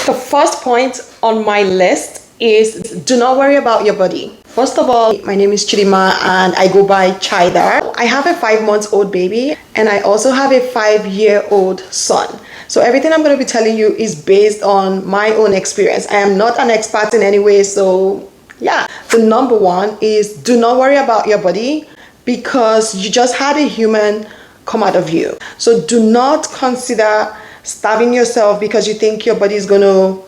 The first point on my list is do not worry about your body. First of all, my name is Chidima and I go by Chida. I have a 5-month-old baby and I also have a 5-year-old son. So everything I'm going to be telling you is based on my own experience. I am not an expert in any way, so yeah. The number one is do not worry about your body because you just had a human come out of you. So do not consider starving yourself because you think your body is going to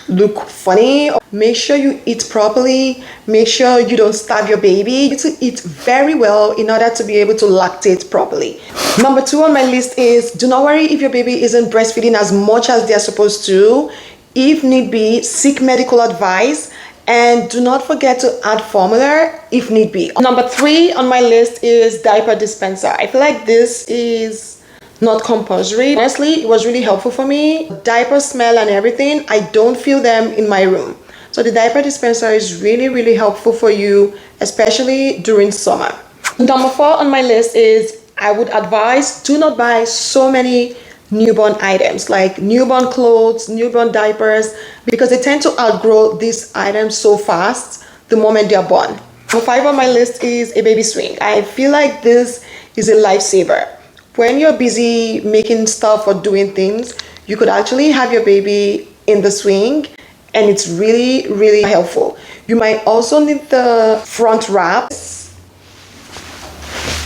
look funny. Make sure you eat properly. Make sure you don't starve your baby. You need to eat very well in order to be able to lactate properly. Number 2 on my list is do not worry if your baby isn't breastfeeding as much as they're supposed to. If need be, seek medical advice and do not forget to add formula if need be. Number 3 on my list is diaper dispenser. I feel like this is not compulsory. Honestly, it was really helpful for me. Diaper smell and everything, I don't feel them in my room. So the diaper dispenser is really helpful for you, especially during summer. Number 4 on my list is I would advise do not buy so many newborn items like newborn clothes, newborn diapers, because they tend to outgrow these items so fast the moment they're born. Number 5 on my list is a baby swing. I feel like this is a lifesaver. When you're busy making stuff or doing things, you could actually have your baby in the swing and it's really helpful. You might also need the front wraps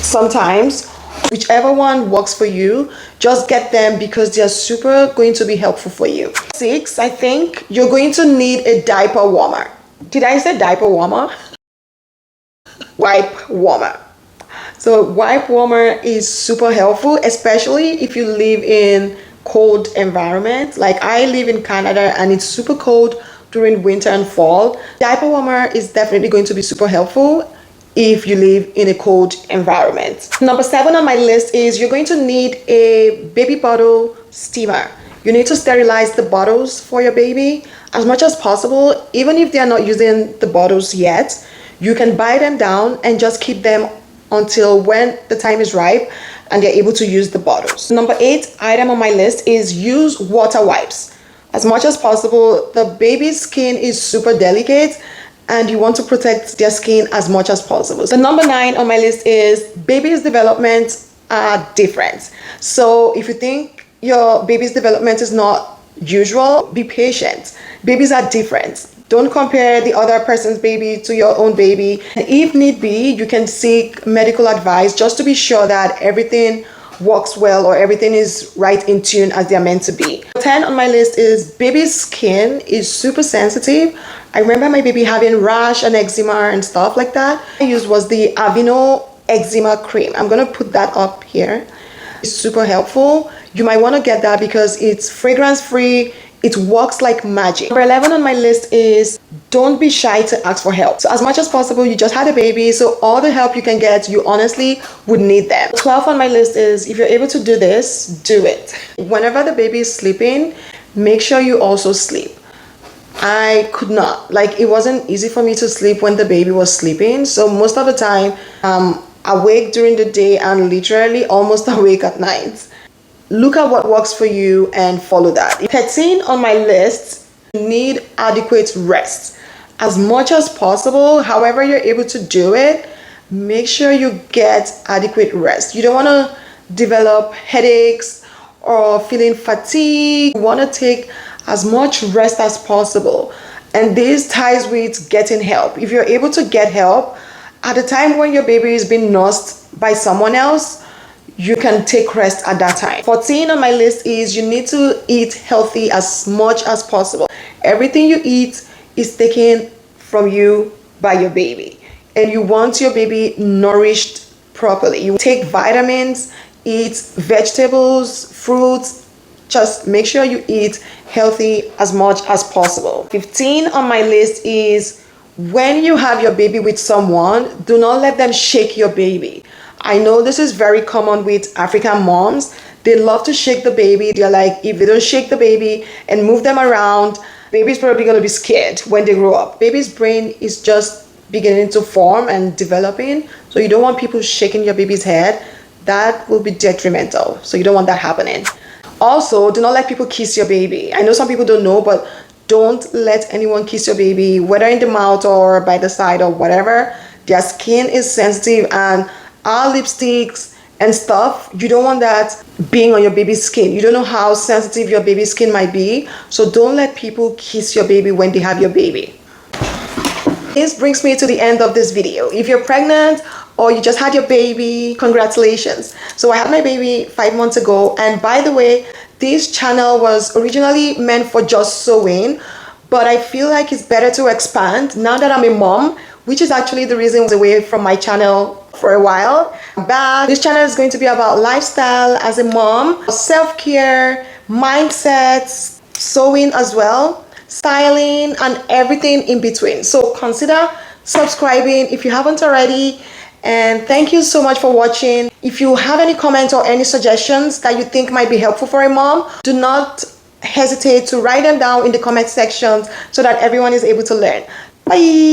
sometimes. Whichever one works for you, just get them because they're super going to be helpful for you. 6, I think you're going to need a diaper warmer. Did I say diaper warmer? Wipe warmer. So wipe warmer is super helpful, especially if you live in cold environments. Like I live in Canada and it's super cold during winter and fall. Diaper warmer is definitely going to be super helpful if you live in a cold environment. Number 7 on my list is you're going to need a baby bottle steamer. You need to sterilize the bottles for your baby as much as possible. Even if they are not using the bottles yet, you can buy them down and just keep them until when the time is ripe and they're able to use the bottles. Number 8 item on my list is use water wipes. As much as possible, the baby's skin is super delicate and you want to protect their skin as much as possible. The number 9 on my list is baby's development are different. So if you think your baby's development is not usual, be patient. Babies are different. Don't compare the other person's baby to your own baby. If need be, you can seek medical advice just to be sure that everything works well or everything is right in tune as they're meant to be. 10 on my list is baby's skin is super sensitive. I remember my baby having rash and eczema and stuff like that. I used was the Aveeno eczema cream. I'm gonna put that up here. It's super helpful. You might want to get that because it's fragrance free. It works like magic. Number 11 on my list is don't be shy to ask for help. So as much as possible, you just had a baby, so all the help you can get, you honestly would need them. 12 on my list is if you're able to do this, do it. Whenever the baby is sleeping, make sure you also sleep. I could not. Like it wasn't easy for me to sleep when the baby was sleeping. So most of the time, awake during the day and literally almost awake at night. Look at what works for you and follow that. 13 on my list, you need adequate rest. As much as possible, however you're able to do it, make sure you get adequate rest. You don't want to develop headaches or feeling fatigued. You want to take as much rest as possible. And this ties with getting help. If you're able to get help, at the time when your baby is being nursed by someone else, you can take rest at that time. 14 on my list is you need to eat healthy as much as possible. Everything you eat is taken from you by your baby. And you want your baby nourished properly. You take vitamins, eat vegetables, fruits. Just make sure you eat healthy as much as possible. 15 on my list is when you have your baby with someone, do not let them shake your baby. I know this is very common with African moms. They love to shake the baby. They're like, if they don't shake the baby and move them around, baby's probably going to be scared when they grow up. Baby's brain is just beginning to form and developing. So you don't want people shaking your baby's head. That will be detrimental. So you don't want that happening. Also, do not let people kiss your baby. I know some people don't know, but don't let anyone kiss your baby, whether in the mouth or by the side or whatever. Their skin is sensitive, and our lipsticks and stuff, you don't want that being on your baby's skin. You don't know how sensitive your baby's skin might be, so don't let people kiss your baby when they have your baby. This brings me to the end of this video. If you're pregnant or you just had your baby, congratulations. So I had my baby 5 months ago, and by the way, this channel was originally meant for just sewing, but I feel like it's better to expand now that I'm a mom, which is actually the reason I was away from my channel for a while. But this channel is going to be about lifestyle as a mom, self-care, mindsets, sewing as well, styling, and everything in between. So consider subscribing if you haven't already. And thank you so much for watching. If you have any comments or any suggestions that you think might be helpful for a mom, do not hesitate to write them down in the comment section so that everyone is able to learn. Bye.